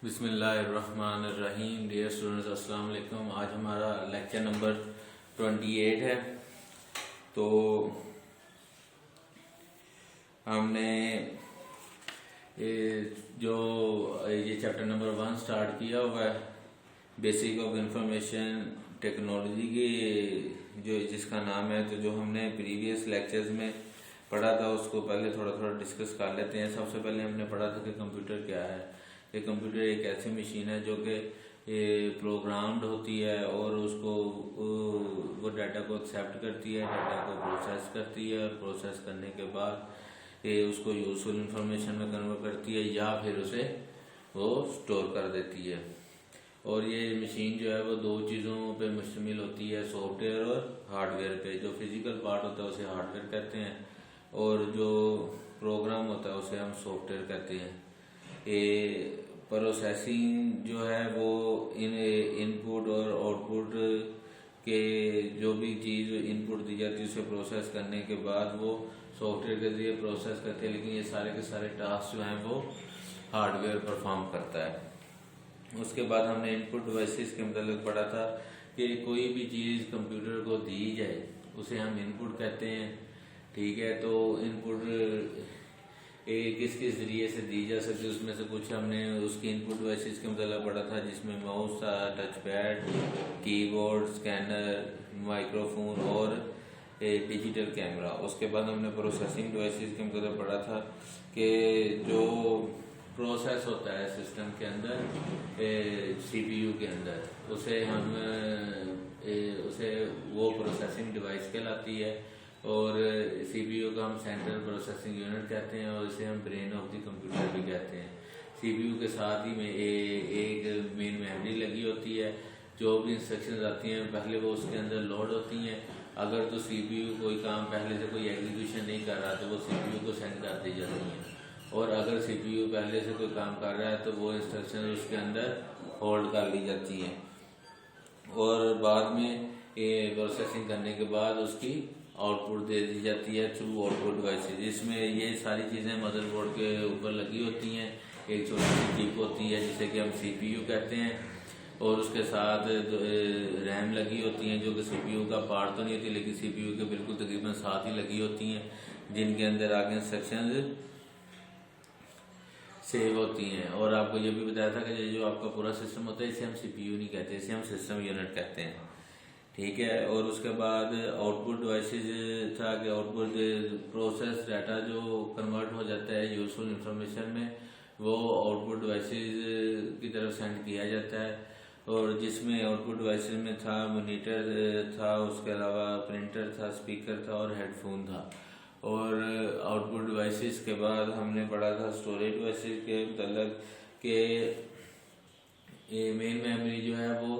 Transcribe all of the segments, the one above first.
बिस्मिल्लाहिर्रहमानिर्रहीम। Dear students, अस्सलाम वालेकुम। आज हमारा लेक्चर नंबर 28 है। तो हमने ये चैप्टर नंबर 1 स्टार्ट किया हुआ है, बेसिक ऑफ इंफॉर्मेशन टेक्नोलॉजी की, जो जिसका नाम है। तो जो हमने प्रीवियस लेक्चर्स में पढ़ा था उसको पहले थोड़ा थोड़ा डिस्कस कर लेते हैं। सबसे पहले हमने पढ़ा था कि कंप्यूटर क्या है। ये कंप्यूटर एक ऐसी मशीन है जो कि प्रोग्राम्ड होती है और उसको वो डाटा को एक्सेप्ट करती है, डाटा को प्रोसेस करती है और प्रोसेस करने के बाद ये उसको यूजफुल इंफॉर्मेशन में कन्वर्ट करती है या फिर उसे वो स्टोर कर देती है। और ये मशीन जो है वो दो चीज़ों पे मुश्तमिल होती है, सॉफ्टवेयर और हार्डवेयर पे। जो फिजिकल पार्ट होता है उसे हार्डवेयर कहते हैं और जो प्रोग्राम होता है उसे हम सॉफ्टवेयर कहते हैं। ये प्रोसेसिंग जो है वो इनपुट और आउटपुट के जो भी चीज़ इनपुट दी जाती है उसे प्रोसेस करने के बाद वो सॉफ्टवेयर के जरिए प्रोसेस करते हैं, लेकिन ये सारे के सारे टास्क जो हैं वो हार्डवेयर परफॉर्म करता है। उसके बाद हमने इनपुट डिवाइसेस के मतलब पढ़ा था कि कोई भी चीज़ कंप्यूटर को दी जाए उसे हम इनपुट कहते हैं। ठीक है, तो इनपुट किस किस जरिए से दी जा सकती है, उसमें से कुछ हमने उसकी इनपुट डिवाइसेस के मतलब पढ़ा था, जिसमें माउस था, touch pad, keyboard, scanner, microphone और डिजिटल कैमरा। उसके बाद हमने प्रोसेसिंग डिवाइसेस के मतलब पढ़ा था कि जो प्रोसेस होता है सिस्टम के अंदर, सीपीयू के अंदर, उसे वो प्रोसेसिंग डिवाइस कहलाती है। और सीपीयू को हम सेंट्रल प्रोसेसिंग यूनिट कहते हैं और इसे हम ब्रेन ऑफ द कंप्यूटर भी कहते हैं। सीपीयू के साथ ही में एक मेन मेमोरी लगी होती है। जो भी इंस्ट्रक्शंस आती हैं पहले वो उसके अंदर लोड होती हैं। अगर तो सीपीयू कोई काम पहले से कोई एग्जीक्यूशन नहीं कर रहा तो वो सीपीयू को सेंड कर दी जाती हैं, और अगर सीपीयू पहले से कोई काम कर रहा है तो वो इंस्ट्रक्शन उसके अंदर होल्ड कर ली जाती हैं। और बाद में प्रोसेसिंग करने के बाद उसकी आउटपुट दे दी जाती है थ्रू आउटपुट डिवाइसेस, जिसमें ये सारी चीज़ें मदरबोर्ड के ऊपर लगी होती हैं। एक छोटी सी चिप होती है जिसे कि हम सीपीयू कहते हैं, और उसके साथ रैम लगी होती हैं जो कि सीपीयू का पार्ट तो नहीं होती लेकिन सीपीयू के बिल्कुल तकरीबन साथ ही लगी होती हैं, जिनके अंदर आगे इंस्ट्रक्शंस सेव होती हैं। और आपको ये भी बताया था कि जो आपका पूरा सिस्टम होता है इसे हम सीपीयू नहीं कहते, इसे हम सिस्टम यूनिट कहते हैं। ठीक है, और उसके बाद आउटपुट डिवाइसेस था कि आउटपुट प्रोसेस डाटा जो कन्वर्ट हो जाता है यूजफुल इंफॉर्मेशन में, वो आउटपुट डिवाइसेस की तरफ सेंड किया जाता है। और जिसमें आउटपुट डिवाइसेस में था मॉनिटर था, उसके अलावा प्रिंटर था, स्पीकर था और हेडफोन था। और आउटपुट डिवाइसेस के बाद हमने पढ़ा था स्टोरेज डिवाइसेस के मतलब कि मेन मेमोरी जो है वो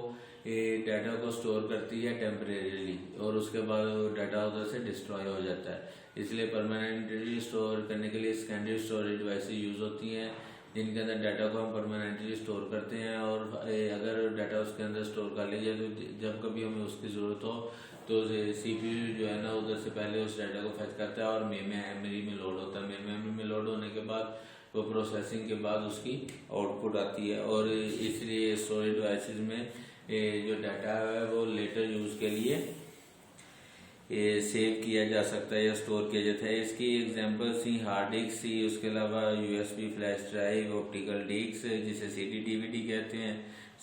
डाटा को स्टोर करती है टेम्परेरीली, और उसके बाद वो डाटा उधर से डिस्ट्रॉय हो जाता है। इसलिए परमानेंटली स्टोर करने के लिए सेकेंडरी स्टोरेज डिवाइसेस यूज होती हैं, जिनके अंदर डाटा को हम परमानेंटली स्टोर करते हैं। और अगर डाटा उसके अंदर स्टोर कर लिया तो जब कभी हमें उसकी ज़रूरत हो तो सीपीयू जो है ना उधर से पहले उस डाटा को फेच करता है और मेन मेमोरी में लोड होता है। मेन मेमोरी में लोड होने के बाद वो प्रोसेसिंग के बाद उसकी आउटपुट आती है। और इसलिए स्टोरेज डिवाइसेस में जो डाटा है वो लेटर यूज के लिए सेव किया जा सकता है या स्टोर किया जाता है। इसकी एग्जांपल सी हार्ड डिस्क सी, उसके अलावा USB flash drive, optical disk जिसे सीडी डीवीडी कहते हैं,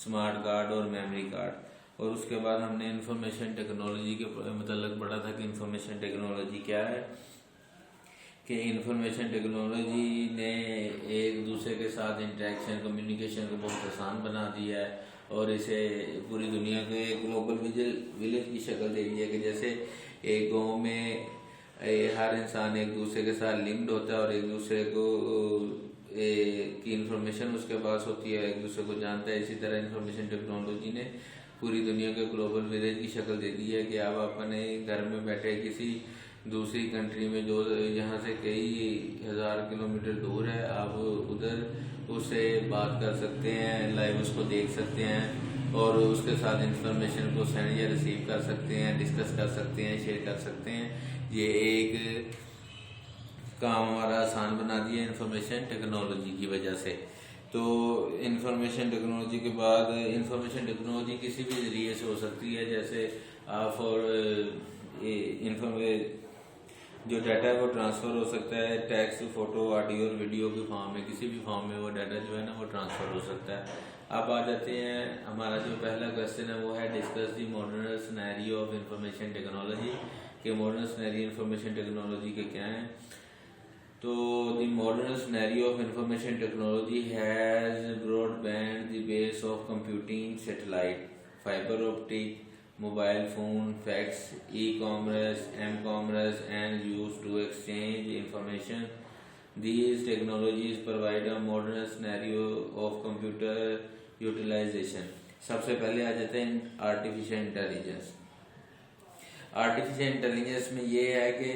स्मार्ट कार्ड और मेमोरी कार्ड। और उसके बाद हमने इंफॉर्मेशन टेक्नोलॉजी के मतलब पढ़ा था कि इंफॉर्मेशन टेक्नोलॉजी क्या है। कि इंफॉर्मेशन टेक्नोलॉजी ने एक दूसरे के साथ इंटरेक्शन कम्युनिकेशन को बहुत आसान बना दिया है और इसे पूरी दुनिया के ग्लोबल विलेज की शक्ल दे दी है। कि जैसे एक गांव में हर इंसान एक दूसरे के साथ लिंक्ड होता है और एक दूसरे को की इंफॉर्मेशन उसके पास होती है, एक दूसरे को जानता है। इसी तरह इंफॉर्मेशन टेक्नोलॉजी ने पूरी दुनिया के ग्लोबल विलेज की शक्ल दे दी है कि आप अपने घर में बैठे किसी दूसरी कंट्री में जो यहाँ से कई हजार किलोमीटर दूर है, आप उधर उससे बात कर सकते हैं, लाइव उसको देख सकते हैं और उसके साथ इंफॉर्मेशन को सेंड या रिसीव कर सकते हैं, डिस्कस कर सकते हैं, शेयर कर सकते हैं। ये एक काम हमारा आसान बना दिया इंफॉर्मेशन टेक्नोलॉजी की वजह से। तो इंफॉर्मेशन टेक्नोलॉजी के बाद इंफॉर्मेशन टेक्नोलॉजी किसी भी ज़रिए से हो सकती है, जैसे आप और जो डाटा है वो ट्रांसफ़र हो सकता है, टेक्स्ट, फोटो, ऑडियो और वीडियो के फॉर्म में, किसी भी फॉर्म में वो डाटा जो है ना वो ट्रांसफ़र हो सकता है। अब आ जाते हैं, हमारा जो पहला क्वेश्चन है वो है discuss the modern scenario of information technology, के मॉडर्न सिनेरियो इंफॉर्मेशन टेक्नोलॉजी के क्या हैं। तो the modern scenario of information technology has broadband the base of computing, satellite, fibre optic, mobile phone, fax, e-commerce, m-commerce, and used to exchange information. These technologies provide a modern scenario of computer utilization. सबसे पहले आ जाते हैं artificial intelligence. Artificial intelligence में ये है कि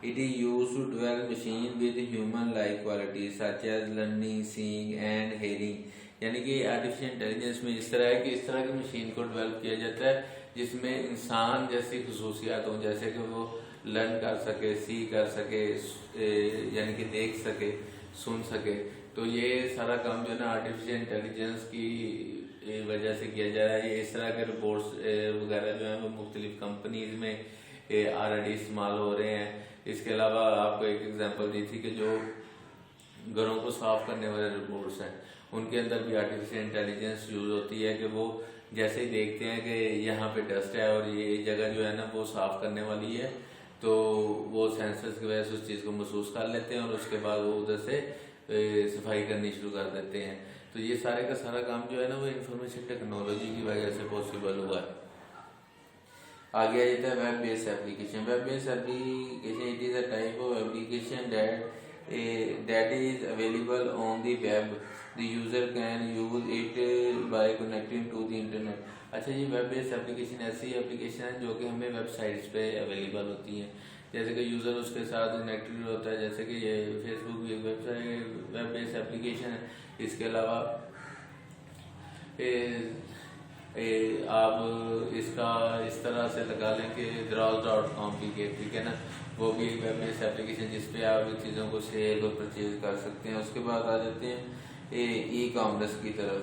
it is use to develop machine with human like quality such as learning, seeing and hearing. यानी कि आर्टिफिशियल इंटेलिजेंस में इस तरह है कि इस तरह की मशीन को डेवलप किया जाता है जिसमें इंसान जैसी खसूसियात हों, जैसे कि वो लर्न कर सके, सी कर सके, यानी कि देख सके, सुन सके। तो ये सारा काम जो है ना आर्टिफिशियल इंटेलिजेंस की वजह से किया जा रहा है। ये इस तरह के रिपोर्ट्स वगैरह जो है वो मुख्तलिफ कंपनीज में ऑलरेडी इस्तेमाल हो रहे हैं। इसके अलावा आपको एक एग्जांपल दी थी कि जो घरों को साफ करने वाले रिपोर्ट्स हैं उनके अंदर भी आर्टिफिशियल इंटेलिजेंस यूज होती है कि वो जैसे ही देखते हैं कि यहाँ पे डस्ट है और ये जगह जो है ना वो साफ करने वाली है, तो वो सेंसर्स की वजह से उस चीज़ को महसूस कर लेते हैं और उसके बाद वो उधर से सफाई करनी शुरू कर देते हैं। तो ये सारे का सारा काम जो है ना वो इंफॉर्मेशन टेक्नोलॉजी की वजह से पॉसिबल हुआ है। आगे आ जाता है web based application. Web based application it is a type of application that is available on the web. The user can use it by connecting to the internet. अच्छा, ये वेब बेस्ड एप्लीकेशन ऐसी application है जो कि हमें websites पे available होती हैं, जैसे कि यूज़र उसके साथ कनेक्टेड होता है, जैसे कि ये फेसबुक भी वेबसाइट वेब बेस्ड एप्लीकेशन है। इसके अलावा आप इसका इस तरह से लगा लें कि draws.com भी के, ठीक है ना, वो भी एक वेब बेस्ड एप्लीकेशन जिसपे आप चीज़ों को सेल और परचेज कर सकते हैं। उसके बाद आ जाते हैं ई कॉमर्स की तरफ।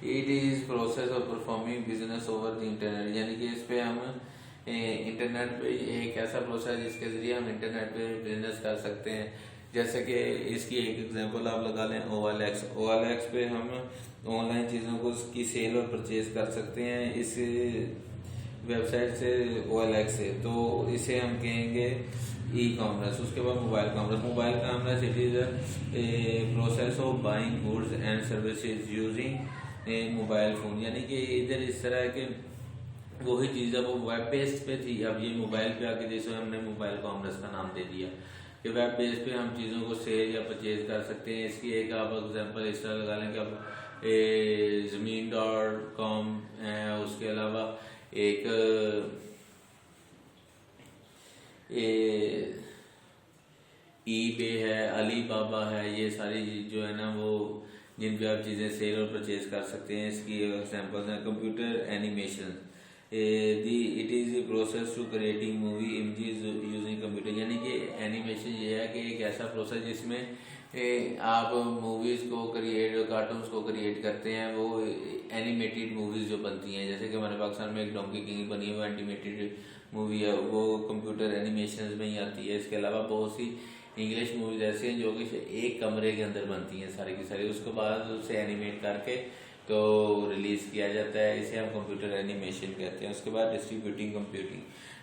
It is process of performing business over the internet, यानी कि इस पे हम इंटरनेट पे एक ऐसा प्रोसेस है जिसके ज़रिए हम इंटरनेट पे बिजनेस कर सकते हैं। जैसे कि इसकी एक एग्जांपल आप लगा लें OLX। OLX पे हम ऑनलाइन चीज़ों को की सेल और परचेज कर सकते हैं इस वेबसाइट से, OLX से। तो इसे हम कहेंगे ई कॉमर्स। उसके बाद mobile commerce. Mobile commerce it is a process of buying goods and services using A mobile phone, यानी कि इधर इस तरह के वही चीज़ है वो वेब बेस्ड पे थी, अब ये मोबाइल पे आके जैसे हमने मोबाइल कॉमर्स का नाम दे दिया कि वेब बेस पे हम चीज़ों को सेल या परचेज कर सकते हैं। इसकी एक आप एग्जांपल इस तरह लगा लें कि अब ज़मीन.com है, उसके अलावा एक eBay है, अलीबाबा है, ये सारी जो है ना वो जिन पे आप चीज़ें सेल और परचेज कर सकते हैं। इसकी एग्जांपल्स हैं computer animation. It is the process to creating movie images using computer, यानी कि एनिमेशन ये है कि एक ऐसा प्रोसेस जिसमें आप मूवीज़ को कार्टून्स को क्रिएट करते हैं। वो एनिमेटेड मूवीज़ जो बनती हैं, जैसे कि हमारे पाकिस्तान में एक डोंकी किंग बनी हुई एनिमेटेड मूवी है, वो कंप्यूटर एनिमेशन में ही आती है। इसके अलावा बहुत सी इंग्लिश मूवीज ऐसी हैं जो कि एक कमरे के अंदर बनती हैं सारी की सारी, उसके बाद उसे एनिमेट करके तो रिलीज किया जाता है, इसे हम कंप्यूटर एनिमेशन कहते हैं। उसके बाद डिस्ट्रीब्यूटिंग कंप्यूटिंग।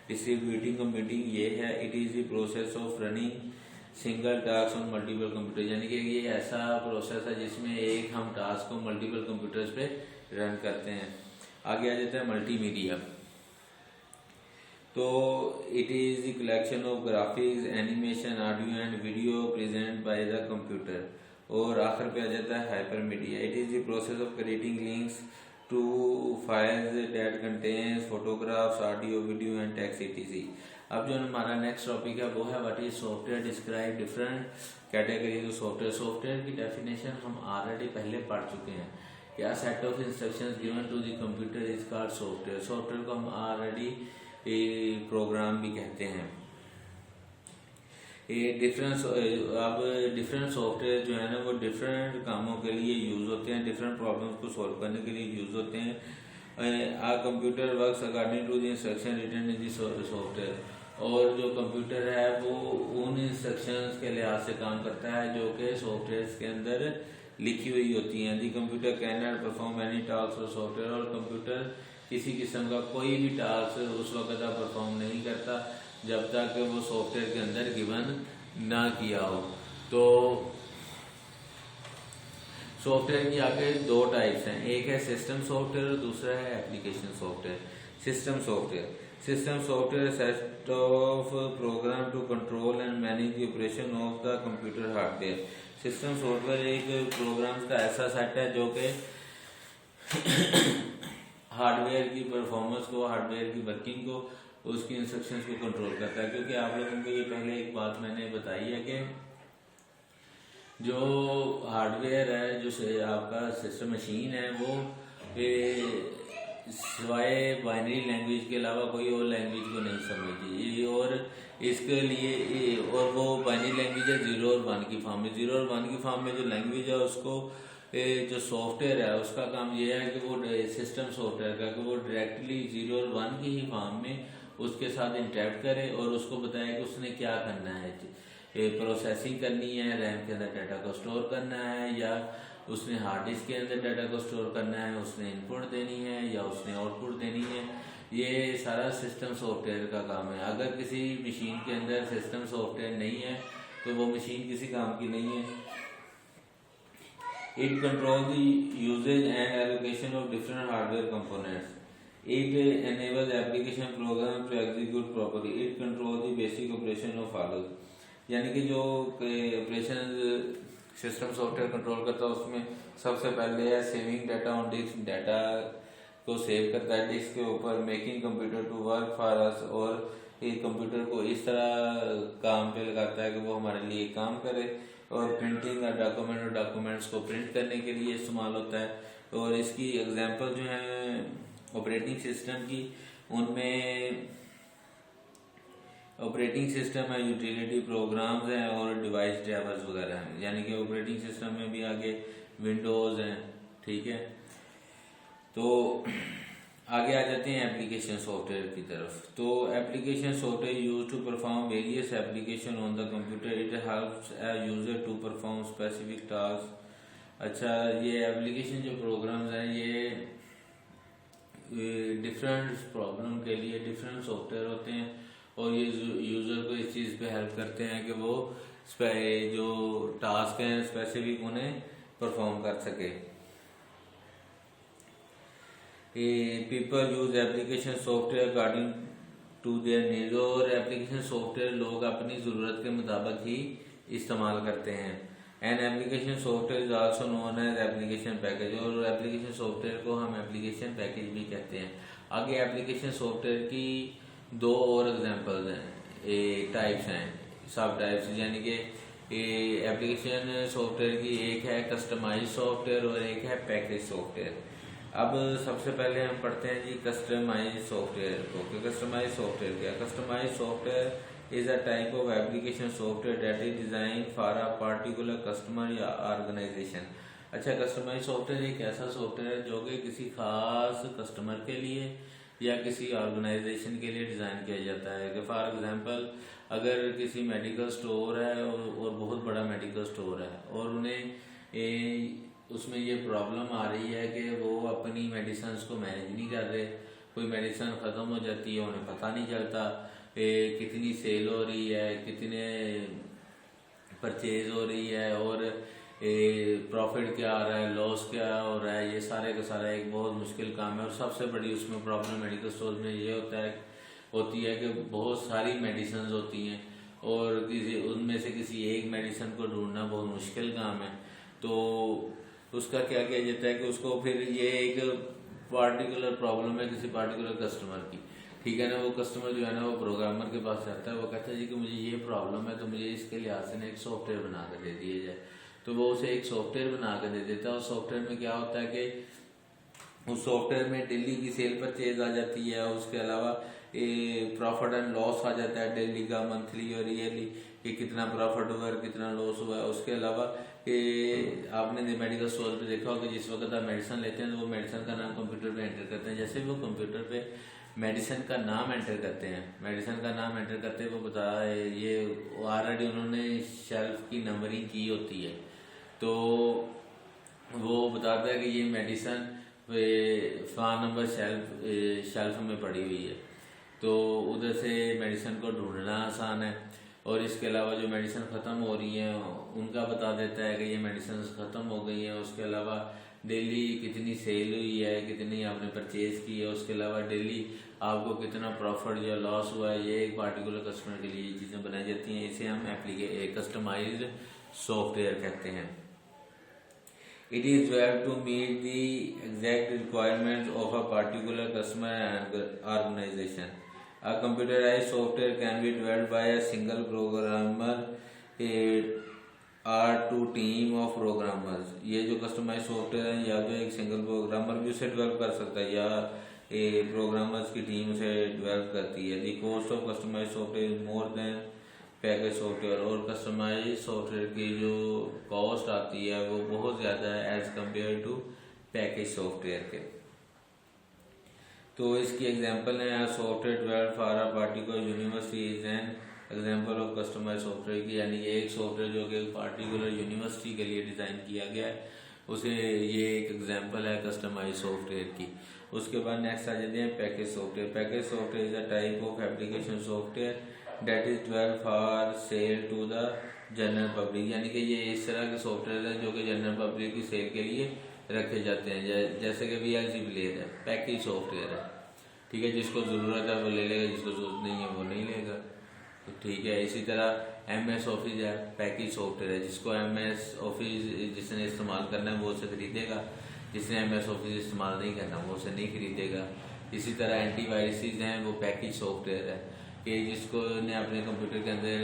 डिस्ट्रीब्यूटिंग कंप्यूटिंग ये है, it is the process of running single task on multiple computer, यानी कि ये ऐसा प्रोसेस है जिसमें एक हम टास्क को मल्टीपल कंप्यूटर्स पे रन करते हैं। आगे आ जाता है मल्टीमीडिया। तो it is the collection of graphics, animation, audio and video present by the computer. और आखिर पे आ जाता है hyper media. It is the process of creating links to files that contains photographs, audio, video and text etc। अब जो हमारा next topic है वो है what is software, describe different categories of software. Software की डेफिनेशन हम already पहले पढ़ चुके हैं। क्या set of instructions given to the computer is called software. Software को हम ऑलरेडी प्रोग्राम भी कहते हैं। ये अब डिफरेंट सॉफ्टवेयर जो है ना वो डिफरेंट कामों के लिए यूज़ होते हैं, डिफरेंट प्रॉब्लम्स को सॉल्व करने के लिए यूज़ होते हैं। A computer works according to the instruction written in the software, और जो कंप्यूटर है वो उन इंस्ट्रक्शंस के लिहाज से काम करता है जो कि सॉफ्टवेयर के अंदर लिखी हुई होती हैं। The computer can not perform any task और सॉफ्टवेयर, और कंप्यूटर किसी किस्म का कोई भी टास्क उस वक्त परफॉर्म नहीं करता जब तक वो सॉफ्टवेयर के अंदर गिवन ना किया हो। तो सॉफ्टवेयर की आगे दो टाइप्स हैं, एक है सिस्टम सॉफ्टवेयर और दूसरा है application software. System software set of program to control and manage the operation of the computer hardware. System software एक प्रोग्राम्स का ऐसा सेट है जो कि हार्डवेयर की परफॉर्मेंस को, हार्डवेयर की वर्किंग को, उसकी इंस्ट्रक्शंस को कंट्रोल करता है। क्योंकि आप लोगों को ये पहले एक बात मैंने बताई है कि जो हार्डवेयर है, जो आपका सिस्टम मशीन है, वो सिवाय बाइनरी लैंग्वेज के अलावा कोई और लैंग्वेज को नहीं समझती, और इसके लिए और वो बाइनरी लैंग्वेज है 0 और 1 की फॉर्म में। 0 और 1 की फॉर्म में जो लैंग्वेज है उसको जो सॉफ्टवेयर है उसका काम ये है कि वो सिस्टम सॉफ्टवेयर का कि वो डायरेक्टली 0 और 1 की ही फॉर्म में उसके साथ इंटरेक्ट करे और उसको बताए कि उसने क्या करना है, प्रोसेसिंग करनी है, रैम के अंदर डाटा को स्टोर करना है, या उसने हार्ड डिस्क के अंदर डाटा को स्टोर करना है, उसने इनपुट देनी है या उसने आउटपुट देनी है। ये सारा सिस्टम सॉफ्टवेयर का काम है। अगर किसी मशीन के अंदर सिस्टम सॉफ्टवेयर नहीं है तो वो मशीन किसी काम की नहीं है। It control the usages and allocation of different hardware components. It enables application program to execute properly. It controls the basic operation of follows. यानी कि जो ऑपरेशन सिस्टम सॉफ्टवेयर कंट्रोल करता है उसमें सबसे पहले है saving data on disk, data को सेव करता है डिस्क के ऊपर, making computer to work for us, और एक कंप्यूटर को इस तरह काम पे लगाता है कि वो हमारे लिए काम करे, और प्रिंटिंग और डॉक्यूमेंट्स को प्रिंट करने के लिए इस्तेमाल होता है। और इसकी एग्जांपल जो है ऑपरेटिंग सिस्टम की, उनमें ऑपरेटिंग सिस्टम है, यूटिलिटी प्रोग्राम्स हैं और डिवाइस ड्राइवर्स वगैरह हैं। यानी कि ऑपरेटिंग सिस्टम में भी आगे विंडोज़ हैं, ठीक है। तो आगे आ जाते हैं एप्लीकेशन सॉफ्टवेयर की तरफ। तो application software use to perform various application on the computer. It helps a user to perform specific task. अच्छा, ये एप्लीकेशन जो प्रोग्राम्स हैं ये डिफरेंट प्रॉब्लम के लिए डिफरेंट सॉफ्टवेयर होते हैं, और ये यूज़र को इस चीज़ पे हेल्प करते हैं कि वो जो टास्क हैं स्पेसिफिक उन्हें परफॉर्म कर सके। People use application software according to their needs. और एप्लीकेशन सॉफ्टवेयर लोग अपनी ज़रूरत के मुताबिक ही इस्तेमाल करते हैं। An application software is also known as application package. और एप्लीकेशन सॉफ्टवेयर को हम एप्लीकेशन पैकेज भी कहते हैं। आगे एप्लीकेशन सॉफ्टवेयर की दो और एग्जांपल्स हैं, टाइप्स हैं, सब टाइप्स, यानी कि एप्लीकेशन सॉफ्टवेयर की एक है कस्टमाइज सॉफ्टवेयर और एक है पैकेज सॉफ्टवेयर। अब सबसे पहले हम पढ़ते हैं जी कस्टमाइज सॉफ्टवेयर को कि कस्टमाइज सॉफ्टवेयर क्या है। Customise software is a type of application software that is design for a particular customer या ऑर्गेनाइजेशन। अच्छा, कस्टमाइज सॉफ्टवेयर एक ऐसा सॉफ्टवेयर है जो कि किसी खास कस्टमर के लिए या किसी ऑर्गेनाइजेशन के लिए डिज़ाइन किया जाता है। कि फॉर एग्जांपल अगर किसी मेडिकल स्टोर है और बहुत बड़ा मेडिकल स्टोर है और उन्हें उसमें ये प्रॉब्लम आ रही है कि वो अपनी मेडिसिन को मैनेज नहीं कर रहे, कोई मेडिसिन ख़त्म हो जाती है, उन्हें पता नहीं चलता कितनी सेल हो रही है, कितने परचेज हो रही है, और प्रॉफिट क्या आ रहा है, लॉस क्या हो रहा है। ये सारे का सारा एक बहुत मुश्किल काम है। और सबसे बड़ी उसमें प्रॉब्लम मेडिकल स्टोर में ये होती है कि बहुत सारी मेडिसिन होती हैं और उनमें से किसी एक मेडिसिन को ढूंढना बहुत मुश्किल काम है। तो उसका क्या किया जाता है कि उसको फिर ये एक पार्टिकुलर प्रॉब्लम है किसी पार्टिकुलर कस्टमर की, ठीक है ना। वो कस्टमर जो है ना वो प्रोग्रामर के पास जाता है, वो कहता है जी कि मुझे ये प्रॉब्लम है, तो मुझे इसके लिहाज से ना एक सॉफ्टवेयर बना कर दे दिया जाए। तो वो उसे एक सॉफ्टवेयर बना कर दे देता है। उस सॉफ्टवेयर में क्या होता है कि उस सॉफ्टवेयर में डेली की सेल परचेज आ जाती है, उसके अलावा प्रॉफिट एंड लॉस आ जाता है डेली का, मंथली और ईयरली। कि कितना प्रॉफिट हुआ है कितना लॉस हुआ है। उसके अलावा कि आपने मेडिकल स्टोर पे देखा होगा जिस वक्त आप मेडिसिन लेते हैं तो वो मेडिसिन का नाम कंप्यूटर पे एंटर करते हैं। जैसे वो कंप्यूटर पे मेडिसिन का नाम एंटर करते हैं, मेडिसिन का नाम एंटर करते हैं, वो बता ये ऑलरेडी उन्होंने शेल्फ की नंबरिंग की होती है, तो वो बताता है कि ये मेडिसिन फलां नंबर शेल्फ में पड़ी हुई है, तो उधर से मेडिसिन को ढूंढना आसान है। और इसके अलावा जो मेडिसिन ख़त्म हो रही हैं उनका बता देता है कि ये मेडिसिन ख़त्म हो गई हैं। उसके अलावा डेली कितनी सेल हुई है, कितनी आपने परचेज़ की है, उसके अलावा डेली आपको कितना प्रॉफिट या लॉस हुआ है, ये एक पार्टिकुलर कस्टमर के लिए ये चीज़ें बनाई जाती हैं। इसे हम कस्टमाइज्ड सॉफ्टवेयर कहते हैं। It is developed to meet the exact requirements of a particular customer and organization. A computerized software can be developed by a single programmer or two team of programmers. ये जो customise software है या तो एक single programmer भी उसे develop कर सकता है या प्रोग्रामर्स की टीम उसे डेवलप करती है। The cost of customise software is more than package software, और कस्टमाइज सॉफ्टवेयर की जो कॉस्ट आती है वो बहुत ज़्यादा है as compare to package software के। तो इसकी एग्जांपल है software developed for a particular university is an example of customise software की, यानी कि एक सॉफ्टवेयर जो कि पार्टिकुलर यूनिवर्सिटी के लिए डिज़ाइन किया गया है उसे ये एक एग्जांपल है कस्टमाइज सॉफ्टवेयर की। उसके बाद नेक्स्ट आ जाते हैं package software. Package software is a type of application software that is developed for sale to the general public, यानी कि ये इस तरह के सॉफ्टवेयर है जो कि जनरल पब्लिक की सेल के लिए रखे जाते हैं। जैसे कि VLC प्लेयर है, पैकेज सॉफ्टवेयर है, ठीक है, जिसको ज़रूरत है वो ले लेगा, जिसको ज़रूरत नहीं है वो नहीं लेगा, तो ठीक है। इसी तरह MS ऑफिस है, पैकेज सॉफ्टवेयर है, जिसको MS ऑफिस जिसने इस्तेमाल करना है वो उसे खरीदेगा, जिसने MS ऑफिस इस्तेमाल नहीं करना वो उसे नहीं खरीदेगा। इसी तरह एंटीवायरसेस हैं, वो पैकेज सॉफ्टवेयर है कि जिसको ने अपने कंप्यूटर के अंदर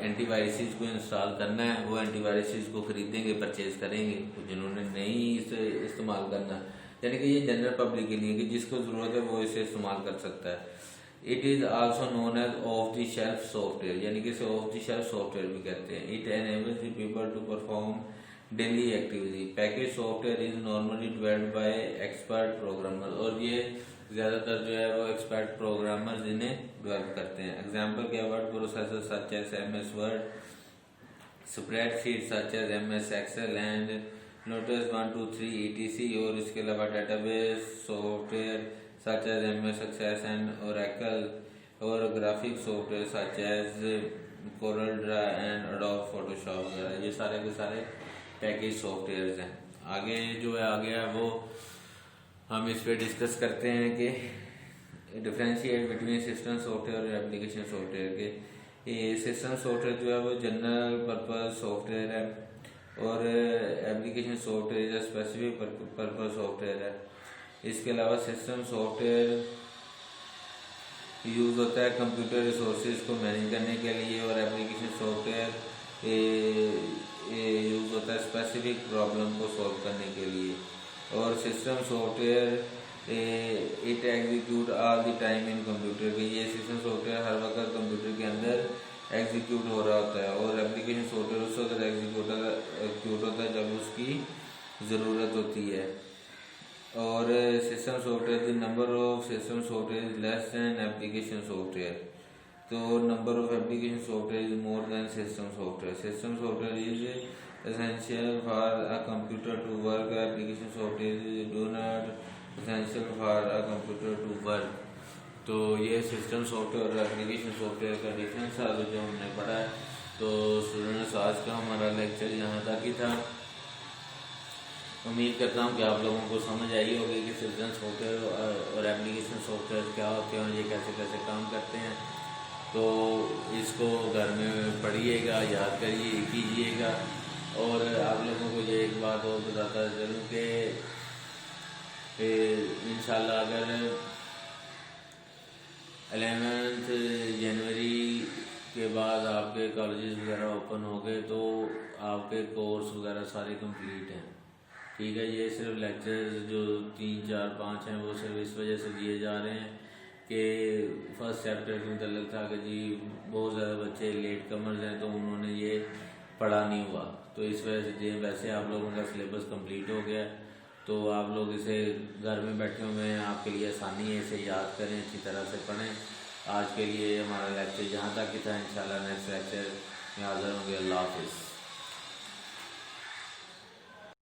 एंटीवायरसेस को इंस्टॉल करना है वो एंटीवायरसेस को खरीदेंगे, परचेज करेंगे। जिन्होंने नहीं इसे इस्तेमाल करना, यानी कि ये जनरल पब्लिक के लिए कि जिसको ज़रूरत है वो इसे इस्तेमाल कर सकता है। It is also known as off the shelf software, यानी कि इसे ऑफ द शेल्फ सॉफ्टवेयर भी कहते हैं। It enables the people to perform daily activity. Package software is normally developed by expert programmer, और ये ज़्यादातर जो है वो एक्सपर्ट प्रोग्रामर्स इन्हें डेवलप करते हैं। एग्जाम्पल के word processor such as MS Word, spreadsheet such as MS Excel and Lotus 1 2 3 ETC, और इसके अलावा database software such as MS Access and Oracle, और graphic software such as Corel Draw and Adobe Photoshop वगैरह, ये सारे के सारे package software हैं। आगे जो है आगे है वो हम इस पे डिस्कस करते हैं कि डिफरेंशिएट बिटवीन सिस्टम सॉफ्टवेयर और एप्लीकेशन सॉफ्टवेयर के। ये सिस्टम सॉफ्टवेयर जो है वो जनरल पर्पस सॉफ्टवेयर है, और एप्लीकेशन सॉफ्टवेयर या स्पेसिफिक पर्पस सॉफ्टवेयर है। इसके अलावा सिस्टम सॉफ्टवेयर यूज़ होता है कंप्यूटर रिसोर्सेज को मैनेज करने के लिए, और एप्लीकेशन सॉफ्टवेयर यूज़ होता है स्पेसिफिक प्रॉब्लम को सॉल्व करने के लिए। और system software it execute all the time in computer के, ये सिस्टम सॉफ्टवेयर हर वक्त कंप्यूटर के अंदर एग्जीक्यूट हो रहा होता है, और एप्लीकेशन सॉफ्टवेयर उस वक्त एग्जीक्यूट होता है जब उसकी ज़रूरत होती है। और system software the number of system software is less than application software, तो number of application software is more than system software. System software is essential for a computer to work, application software do not essential for a computer to work। तो ये system software और application software का difference है जो हमने पढ़ा है। तो स्टूडेंट्स आज का हमारा लेक्चर यहाँ तक ही था। उम्मीद करता हूँ कि आप लोगों को समझ आई होगी कि सिस्टम सॉफ्टवेयर और एप्लीकेशन सॉफ्टवेयर क्या होते हैं और ये कैसे कैसे काम करते हैं। तो इसको घर में पढ़िएगा, याद करिए, कीजिएगा। और आप लोगों को ये एक बात और बताता चलूँ कि इंशाल्लाह अगर 11 जनवरी के बाद आपके कॉलेजेस वगैरह ओपन हो गए तो आपके कोर्स वगैरह सारे कंप्लीट हैं, ठीक है। ये सिर्फ लेक्चर्स जो 3 4 5 हैं वो सिर्फ इस वजह से दिए जा रहे हैं कि फर्स्ट चैप्टर के मतलब था कि जी बहुत ज़्यादा बच्चे लेट कमर्स हैं तो उन्होंने ये पढ़ा नहीं हुआ, तो इस वजह से जी वैसे आप लोगों का सिलेबस कंप्लीट हो गया, तो आप लोग इसे घर में बैठे हुए हैं, आपके लिए आसानी है, इसे याद करें, अच्छी तरह से पढ़ें। आज के लिए हमारा लेक्चर यहाँ तक ही था। इंशाल्लाह नेक्स्ट लेक्चर में हाज़िर होंगे। अल्लाह हाफिज़।